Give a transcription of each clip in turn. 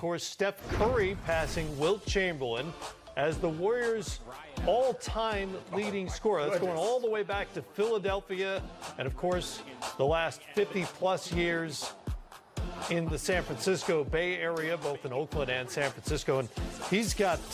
course, Steph Curry passing Wilt Chamberlain as the Warriors' all-time leading scorer. That's going all the way back to Philadelphia and, of course, the last 50-plus years in the San Francisco Bay Area, both in Oakland and San Francisco. And he's up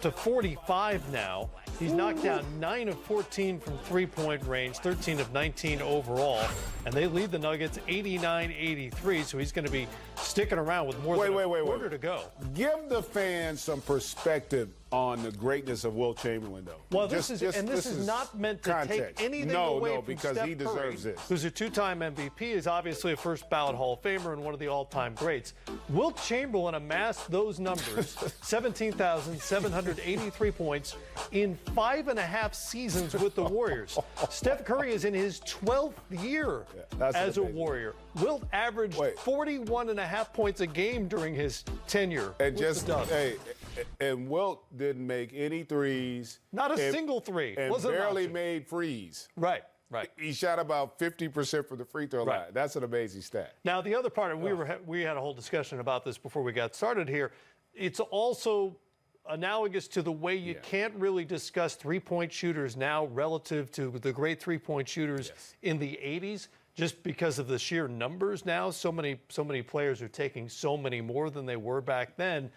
to 45 now. He's knocked down 9 of 14 from three-point range, 13 of 19 overall, and they lead the Nuggets 89-83, so he's going to be sticking around with more than a quarter to go. Give the fans some perspective on the greatness of Wilt Chamberlain, though. Well, this is not meant to context. take anything away from because Steph he deserves Curry, this. who's a two-time MVP, is obviously a first-ballot Hall of Famer and one of the all-time greats. Wilt Chamberlain amassed those numbers, 17,783 points, in 5.5 seasons with the Warriors. Steph Curry is in his 12th year as a Warrior. Wilt averaged 41.5 points a game during his tenure. And and Wilt didn't make any threes. Not a single three. And barely made frees. Right. He shot about 50% from the free throw line. That's an amazing stat. Now, the other part, and we had a whole discussion about this before we got started here. It's also analogous to the way you can't really discuss three-point shooters now relative to the great three-point shooters in the 80s, just because of the sheer numbers now. So many players are taking so many more than they were back then.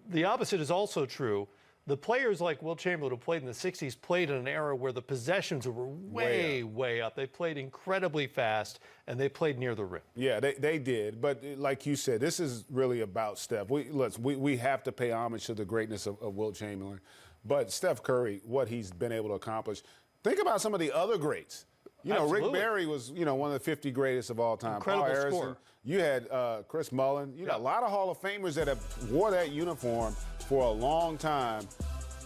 The opposite is also true. The players like Wilt Chamberlain, who played in the 60s, played in an era where the possessions were way up. They played incredibly fast, and they played near the rim. Yeah, they did. But like you said, this is really about Steph. We have to pay homage to the greatness of Wilt Chamberlain. But Steph Curry, what he's been able to accomplish. Think about some of the other greats. Rick Barry was, one of the 50 greatest of all time. Incredible scorer. You had Chris Mullin. A lot of Hall of Famers that have wore that uniform for a long time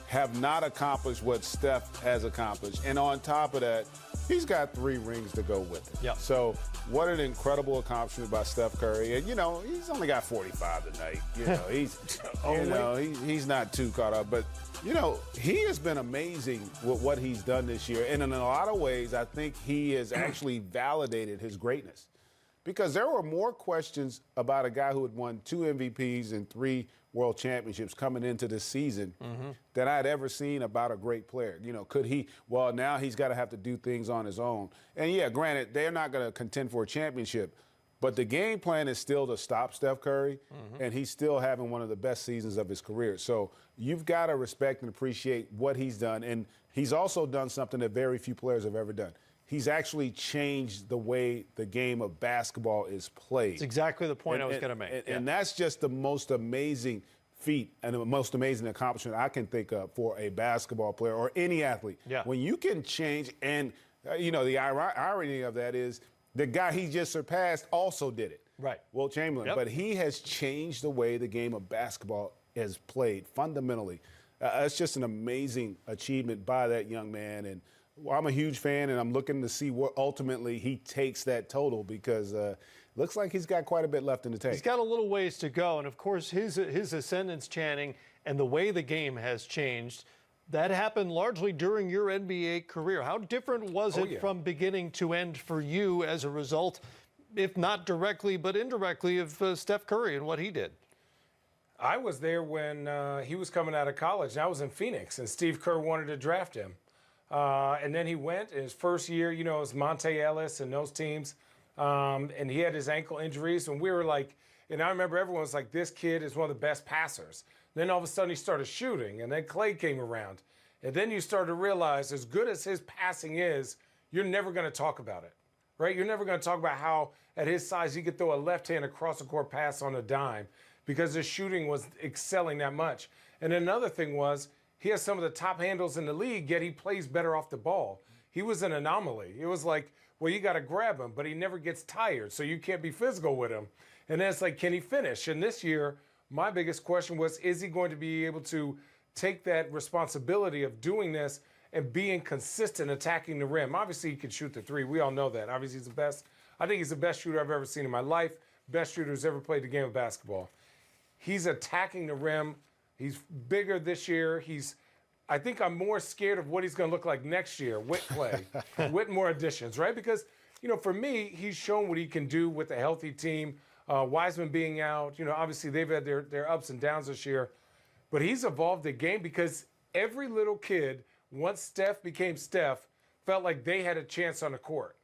have not accomplished what Steph has accomplished. And on top of that, he's got 3 rings to go with it. So what an incredible accomplishment by Steph Curry. And, he's only got 45 tonight. He's not too caught up. But, he has been amazing with what he's done this year. And in a lot of ways, I think he has actually validated his greatness. Because there were more questions about a guy who had won 2 MVPs and 3 World Championships coming into this season than I'd ever seen about a great player. Could he? Well, now he's got to have to do things on his own. And, granted, they're not going to contend for a championship. But the game plan is still to stop Steph Curry, and he's still having one of the best seasons of his career. So you've got to respect and appreciate what he's done. And he's also done something that very few players have ever done. He's actually changed the way the game of basketball is played. That's exactly the point I was going to make. And that's just the most amazing feat and the most amazing accomplishment I can think of for a basketball player or any athlete. When you can change, and, the irony of that is the guy he just surpassed also did it. Wilt Chamberlain. But he has changed the way the game of basketball is played fundamentally. It's just an amazing achievement by that young man. And I'm a huge fan, and I'm looking to see what ultimately he takes that total because looks like he's got quite a bit left in the tank. He's got a little ways to go, and of course his ascendance, Channing, and the way the game has changed, that happened largely during your NBA career. How different was it from beginning to end for you as a result, if not directly but indirectly, of Steph Curry and what he did? I was there when he was coming out of college, and I was in Phoenix, and Steve Kerr wanted to draft him. And then he went in his first year, it was Monte Ellis and those teams. And he had his ankle injuries. And we were like, and I remember everyone was like, this kid is one of the best passers. Then all of a sudden he started shooting. And then Clay came around. And then you started to realize, as good as his passing is, you're never going to talk about it, right? You're never going to talk about how, at his size, he could throw a left-hand across-the-court pass on a dime because his shooting was excelling that much. And another thing was, he has some of the top handles in the league, yet he plays better off the ball. He was an anomaly. It was like, well, you got to grab him, but he never gets tired, so you can't be physical with him. And then it's like, can he finish? And this year, my biggest question was, is he going to be able to take that responsibility of doing this and being consistent attacking the rim? Obviously, he can shoot the 3. We all know that. Obviously, he's the best. I think he's the best shooter I've ever seen in my life, best shooter who's ever played the game of basketball. He's attacking the rim. He's bigger this year. I think I'm more scared of what he's going to look like next year with Clay, with more additions, right? Because, for me, he's shown what he can do with a healthy team. Wiseman being out. Obviously they've had their ups and downs this year. But he's evolved the game because every little kid, once Steph became Steph, felt like they had a chance on the court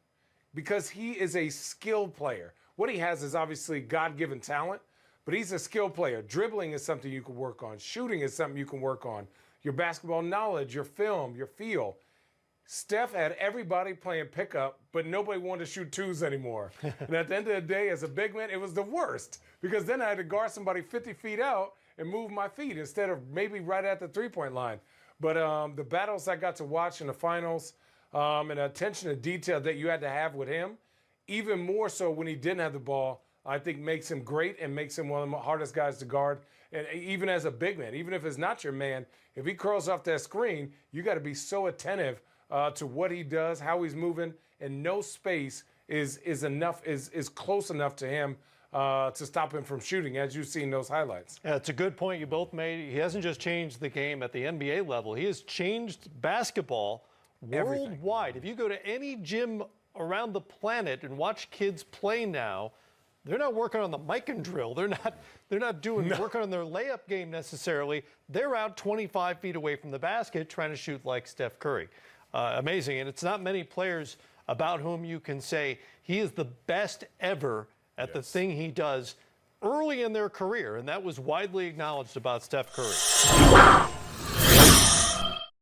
because he is a skilled player. What he has is obviously God-given talent, but he's a skilled player. Dribbling is something you can work on. Shooting is something you can work on. Your basketball knowledge, your film, your feel. Steph had everybody playing pickup, but nobody wanted to shoot twos anymore. And at the end of the day, as a big man, it was the worst because then I had to guard somebody 50 feet out and move my feet instead of maybe right at the three-point line. But the battles I got to watch in the finals and the attention to detail that you had to have with him, even more so when he didn't have the ball, I think makes him great and makes him one of the hardest guys to guard. And even as a big man, even if it's not your man, if he curls off that screen, you got to be so attentive to what he does, how he's moving, and no space is close enough to him to stop him from shooting, as you've seen those highlights. Yeah, it's a good point you both made. He hasn't just changed the game at the NBA level. He has changed basketball worldwide. If you go to any gym around the planet and watch kids play now, they're not working on the mic and drill. They're not working on their layup game necessarily. They're out 25 feet away from the basket trying to shoot like Steph Curry. Amazing. And it's not many players about whom you can say he is the best ever at the thing he does early in their career. And that was widely acknowledged about Steph Curry.